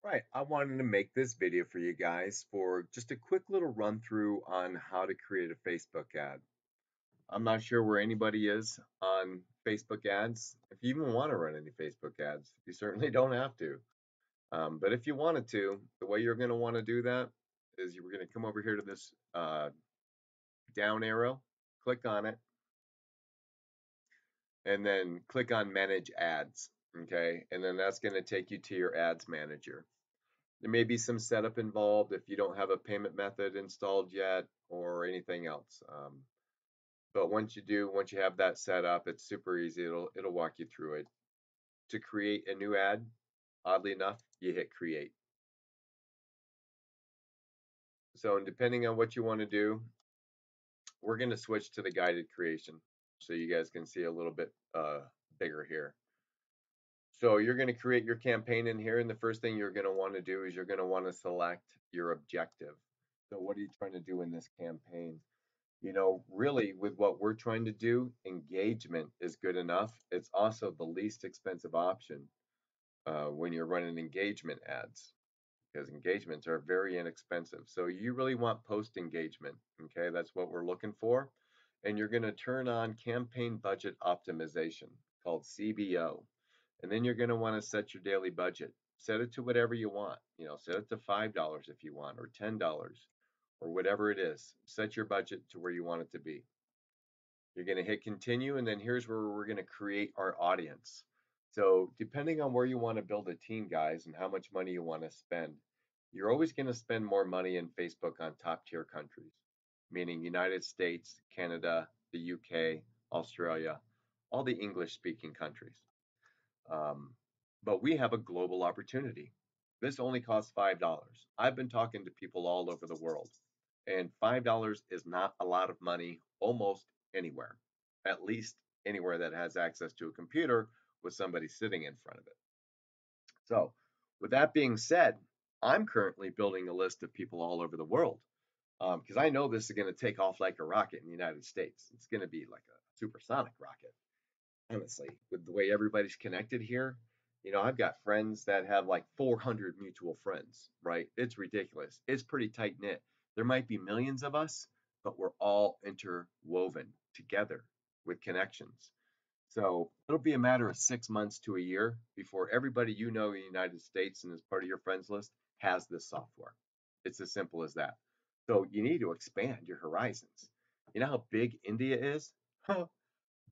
Right, I wanted to make this video for you guys for just a quick little run through on how to create a Facebook ad. I'm not sure where anybody is on Facebook ads. If you even want to run any Facebook ads, you certainly don't have to. But if you wanted to, the way you're going to want to do that is you're going to come over here to this down arrow, click on it, and then click on Manage Ads. Okay, and then that's going to take you to your ads manager. There may be some setup involved if you don't have a payment method installed yet or anything else. But once you have that set up, it's super easy. It'll walk you through it. To create a new ad, oddly enough, you hit create. So depending on what you want to do, we're going to switch to the guided creation so you guys can see a little bit bigger here. So you're going to create your campaign in here, and the first thing you're going to want to do is you're going to want to select your objective. So what are you trying to do in this campaign? Really, with what we're trying to do, engagement is good enough. It's also the least expensive option when you're running engagement ads because engagements are very inexpensive. So you really want post engagement. Okay, that's what we're looking for. And you're going to turn on campaign budget optimization called CBO. And then you're going to want to set your daily budget. Set it to whatever you want. Set it to $5 if you want, or $10, or whatever it is. Set your budget to where you want it to be. You're going to hit continue, and then here's where we're going to create our audience. So depending on where you want to build a team, guys, and how much money you want to spend, you're always going to spend more money in Facebook on top tier countries, meaning United States, Canada, the UK, Australia, all the English speaking countries. Um, but we have a global opportunity. This only costs $5. I've been talking to people all over the world, and $5 is not a lot of money almost anywhere, at least anywhere that has access to a computer with somebody sitting in front of it. So, with that being said, I'm currently building a list of people all over the world because I know this is going to take off like a rocket in the United States. It's going to be like a supersonic rocket, honestly, with the way everybody's connected here. I've got friends that have like 400 mutual friends, right? It's ridiculous. It's pretty tight knit. There might be millions of us, but we're all interwoven together with connections. So it'll be a matter of 6 months to a year before everybody in the United States and as part of your friends list has this software. It's as simple as that. So you need to expand your horizons. You know how big India is?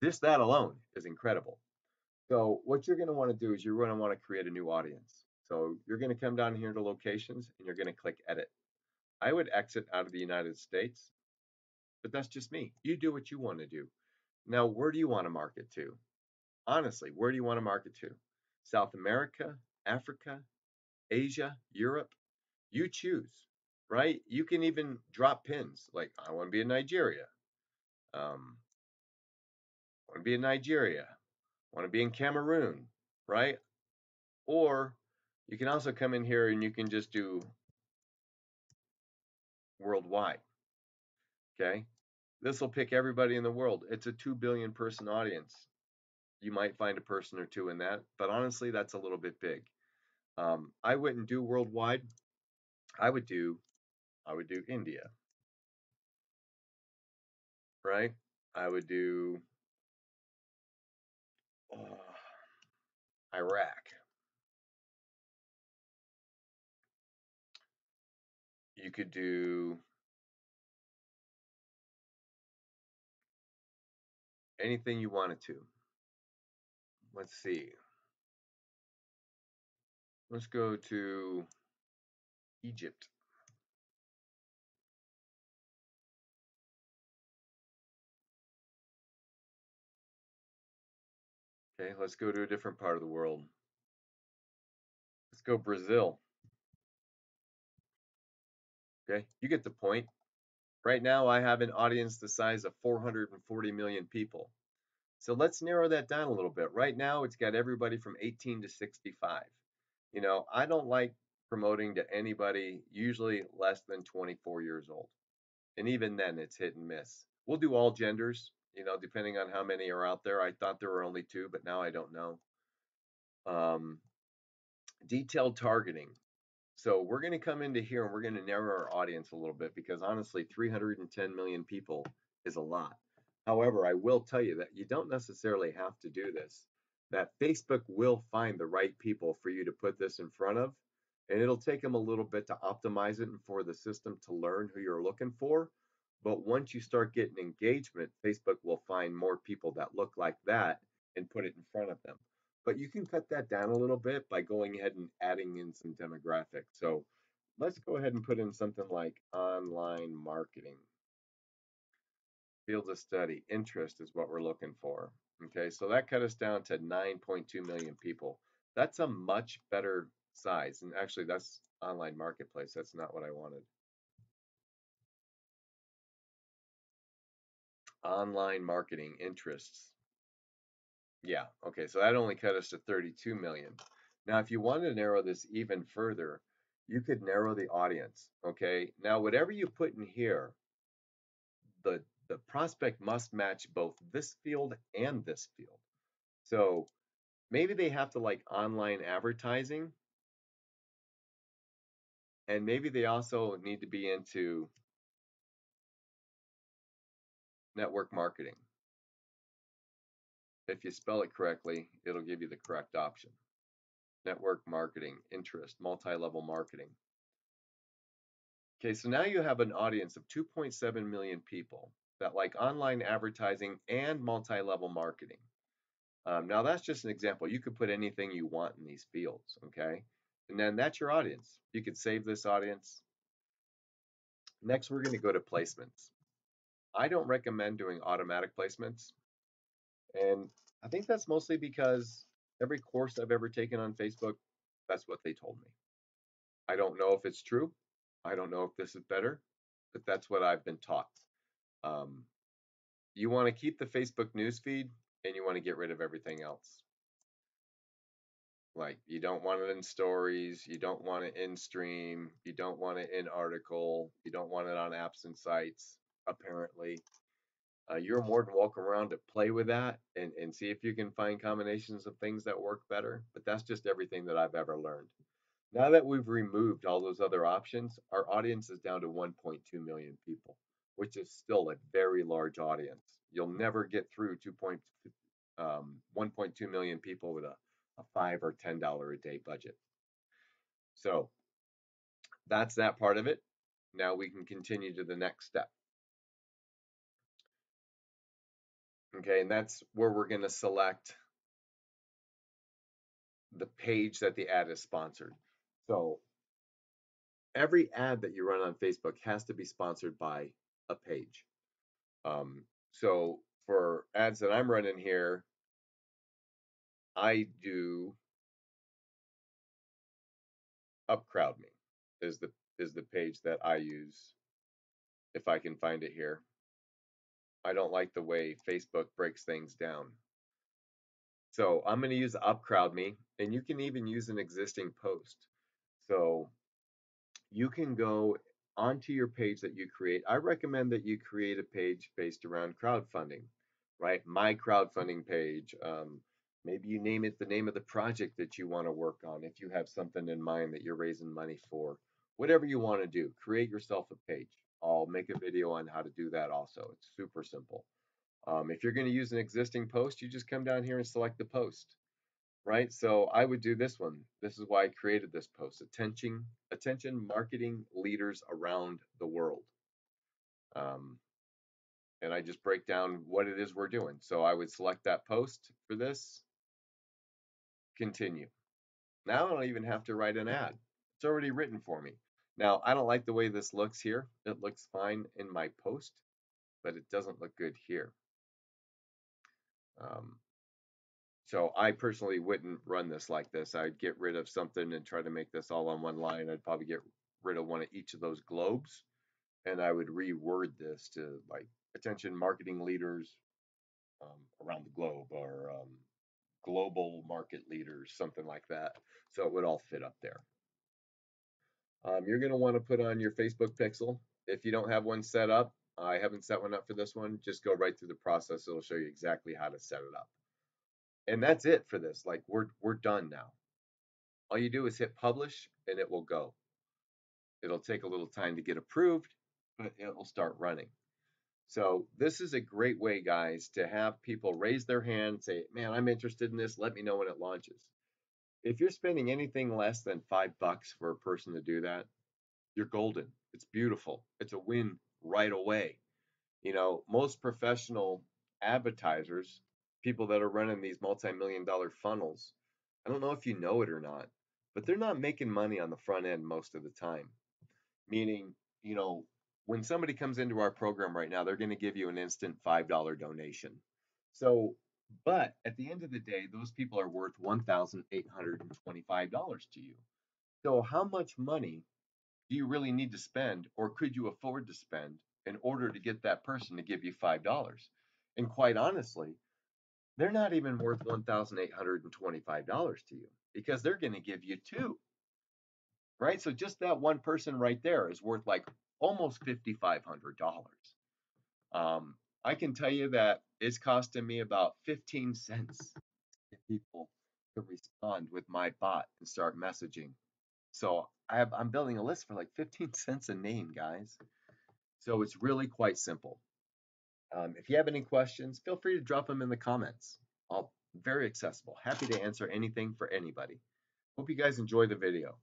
This, that alone is incredible. So what you're going to want to do is you're going to want to create a new audience. So you're going to come down here to locations and you're going to click edit. I would exit out of the United States, but that's just me. You do what you want to do. Now, where do you want to market to? Honestly, where do you want to market to? South America, Africa, Asia, Europe? You choose, right? You can even drop pins like I want to be in Nigeria. I want to be in Nigeria. I want to be in Cameroon, right? Or you can also come in here and you can just do worldwide. Okay. This will pick everybody in the world. It's a 2 billion person audience. You might find a person or two in that, but honestly, that's a little bit big. I wouldn't do worldwide. I would do, I would do India, right? I would do Iraq. You could do anything you wanted to. Let's see. Let's go to Egypt. Okay, let's go to a different part of the world. Let's go Brazil. Okay, you get the point. Right now, I have an audience the size of 440 million people. So let's narrow that down a little bit. Right now, it's got everybody from 18 to 65. I don't like promoting to anybody usually less than 24 years old. And even then, it's hit and miss. We'll do all genders, depending on how many are out there. I thought there were only two, but now I don't know. Um, Detailed targeting. So we're going to come into here and we're going to narrow our audience a little bit because honestly, 310 million people is a lot. However, I will tell you that you don't necessarily have to do this. That Facebook will find the right people for you to put this in front of, and it'll take them a little bit to optimize it and for the system to learn who you're looking for. But once you start getting engagement, Facebook will find more people that look like that and put it in front of them. But you can cut that down a little bit by going ahead and adding in some demographics. So let's go ahead and put in something like online marketing. Field of study, interest is what we're looking for. Okay, so that cut us down to 9.2 million people. That's a much better size. And actually, that's online marketplace. That's not what I wanted. Online marketing interests. Yeah, okay, so that only cut us to 32 million. Now, if you wanted to narrow this even further, you could narrow the audience, okay? Now, whatever you put in here, the prospect must match both this field and this field. So maybe they have to like online advertising, and maybe they also need to be into network marketing. If you spell it correctly, it'll give you the correct option. Network marketing, interest, multi-level marketing. Okay, so now you have an audience of 2.7 million people that like online advertising and multi-level marketing. Now that's just an example. You could put anything you want in these fields, okay? And then that's your audience. You could save this audience. Next, we're going to go to placements. I don't recommend doing automatic placements, and I think that's mostly because every course I've ever taken on Facebook, that's what they told me. I don't know if it's true. I don't know if this is better, but that's what I've been taught. Um, you want to keep the Facebook newsfeed and you want to get rid of everything else. Like you don't want it in stories, you don't want it in stream, you don't want it in article, you don't want it on apps and sites, apparently. You're more than welcome around to play with that and see if you can find combinations of things that work better. But that's just everything that I've ever learned. Now that we've removed all those other options, our audience is down to 1.2 million people, which is still a very large audience. You'll never get through 1.2 million people with a $5 or $10 a day budget. So that's that part of it. Now we can continue to the next step. Okay, and that's where we're going to select the page that the ad is sponsored. So every ad that you run on Facebook has to be sponsored by a page. So for ads that I'm running here, I do UpCrowd Me is the page that I use if I can find it here. I don't like the way Facebook breaks things down. So I'm going to use UpCrowd Me, and you can even use an existing post. So you can go onto your page that you create. I recommend that you create a page based around crowdfunding, right? My crowdfunding page. Maybe you name it the name of the project that you want to work on if you have something in mind that you're raising money for. Whatever you want to do, create yourself a page. I'll make a video on how to do that also. It's super simple. If you're going to use an existing post, you just come down here and select the post, right? So I would do this one. This is why I created this post. Attention marketing leaders around the world. Um, and I just break down what it is we're doing. So I would select that post for this, continue. Now I don't even have to write an ad. It's already written for me. Now, I don't like the way this looks here. It looks fine in my post, but it doesn't look good here. Um, So I personally wouldn't run this like this. I'd get rid of something and try to make this all on one line. I'd probably get rid of one of each of those globes, and I would reword this to like attention marketing leaders around the globe or global market leaders, something like that. So it would all fit up there. You're going to want to put on your Facebook pixel. If you don't have one set up, I haven't set one up for this one. Just go right through the process. It'll show you exactly how to set it up. And that's it for this. Like we're done now. All you do is hit publish and it will go. It'll take a little time to get approved, but it'll start running. So this is a great way, guys, to have people raise their hand, say, man, I'm interested in this. Let me know when it launches. If you're spending anything less than $5 for a person to do that, you're golden. It's beautiful. It's a win right away. Most professional advertisers, people that are running these multi-million-dollar funnels, I don't know if you know it or not, but they're not making money on the front end most of the time. Meaning, you know, when somebody comes into our program right now, they're going to give you an instant $5 donation. So, but at the end of the day, those people are worth $1,825 to you. So, how much money do you really need to spend, or could you afford to spend in order to get that person to give you $5? And quite honestly, they're not even worth $1,825 to you because they're going to give you two, right? So just that one person right there is worth like almost $5,500. I can tell you that it's costing me about 15 cents if people to respond with my bot and start messaging. So I'm building a list for like 15 cents a name, guys. So it's really quite simple. If you have any questions, feel free to drop them in the comments. I'll very accessible. Happy to answer anything for anybody. Hope you guys enjoy the video.